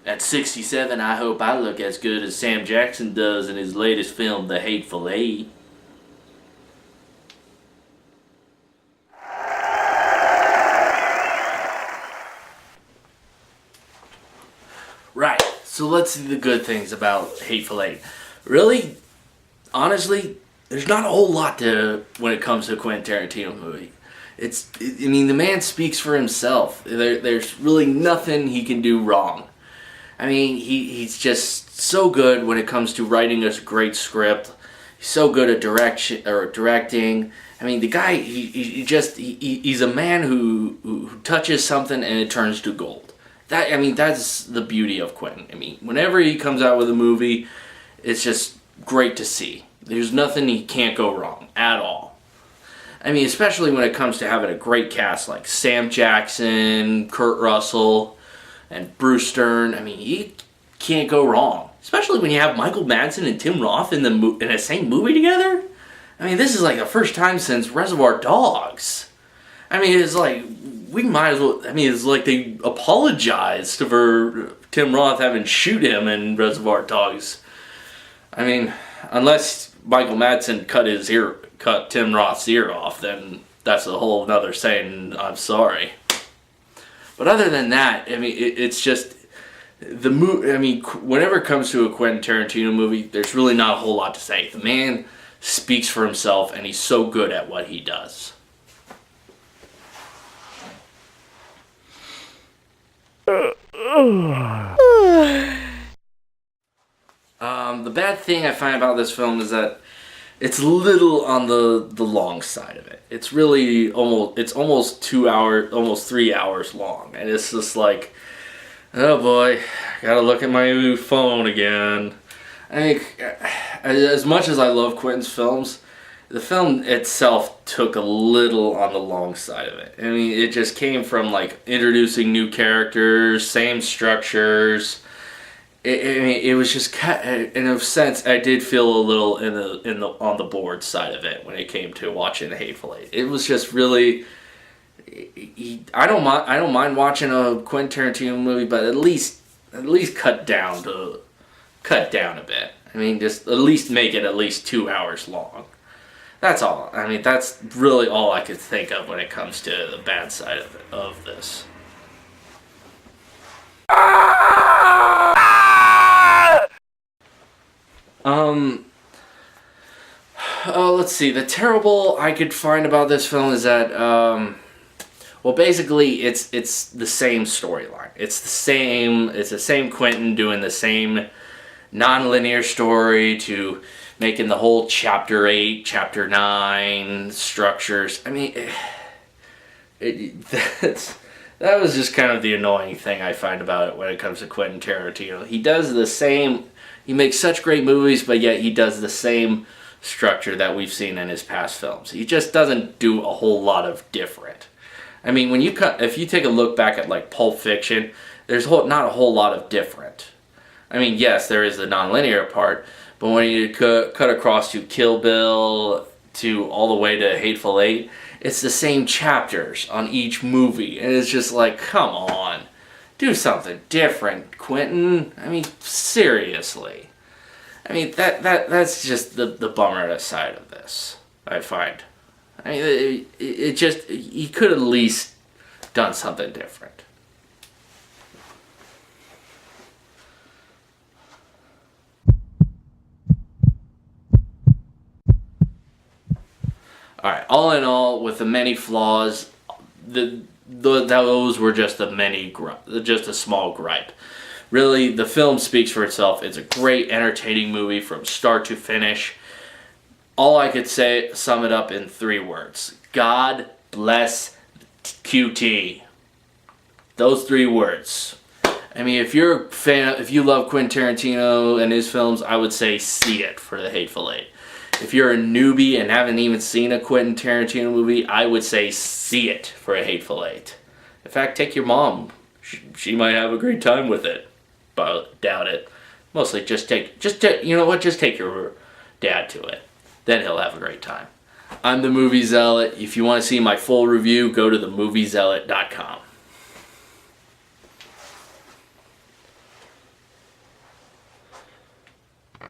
At 67, I hope I look as good as Sam Jackson does in his latest film, The Hateful Eight. Right, so let's see the good things about Hateful Eight. Really, honestly, there's not a whole lot to when it comes to a Quentin Tarantino movie. I mean, the man speaks for himself. There's really nothing he can do wrong. I mean, he's just so good when it comes to writing a great script. He's so good at directing. I mean, the guy, he's a man who touches something and it turns to gold. That's the beauty of Quentin. I mean, whenever he comes out with a movie, it's just great to see. There's nothing he can't go wrong at all. I mean, especially when it comes to having a great cast like Sam Jackson, Kurt Russell, and Bruce Stern. I mean, you can't go wrong. Especially when you have Michael Madsen and Tim Roth in the same movie together. I mean, this is like the first time since Reservoir Dogs. I mean, it's like, we might as well, I mean, it's like they apologized for Tim Roth having shoot him in Reservoir Dogs. I mean, unless Michael Madsen cut Tim Roth's ear off, then that's a whole nother saying, I'm sorry. But other than that, I mean, it's just the movie. I mean, whenever it comes to a Quentin Tarantino movie, there's really not a whole lot to say. The man speaks for himself, and he's so good at what he does. The bad thing I find about this film is that it's a little on the long side of it. It's really almost 2 hours, almost 3 hours long, and it's just like, oh boy, gotta look at my phone again. I think, as much as I love Quentin's films, the film itself took a little on the long side of it. I mean, it just came from like introducing new characters, same structures. It was just, in a sense, I did feel a little on the bored side of it when it came to watching The Hateful Eight. It was just really, I don't mind watching a Quentin Tarantino movie, but at least cut down a bit. I mean, just at least make it at least 2 hours long. That's all. I mean, that's really all I could think of when it comes to the bad side of this. Let's see. The terrible I could find about this film is that, well, basically, it's the same storyline. It's the same Quentin doing the same non-linear story to making the whole Chapter 8, Chapter 9 structures. I mean, that was just kind of the annoying thing I find about it when it comes to Quentin Tarantino. He does the same, he makes such great movies, but yet he does the same structure that we've seen in his past films. He just doesn't do a whole lot of different. I mean, if you take a look back at like Pulp Fiction, there's not a whole lot of different. I mean, yes, there is the non-linear part, but when you cut across to Kill Bill to all the way to Hateful Eight, it's the same chapters on each movie, and it's just like, come on, do something different, Quentin. I mean, seriously. I mean, that's just the bummer side of this, I find. I mean, it just, he could at least done something different. Alright, all in all, with the many flaws, those were just just a small gripe. Really, the film speaks for itself. It's a great, entertaining movie from start to finish. All I could say, sum it up in 3 words. God bless QT. Those 3 words. I mean, if you're a fan, if you love Quentin Tarantino and his films, I would say see it for The Hateful Eight. If you're a newbie and haven't even seen a Quentin Tarantino movie, I would say see it for A Hateful Eight. In fact, take your mom. She might have a great time with it. But doubt it. Mostly just take your dad to it. Then he'll have a great time. I'm the Movie Zealot. If you want to see my full review, go to themoviezealot.com.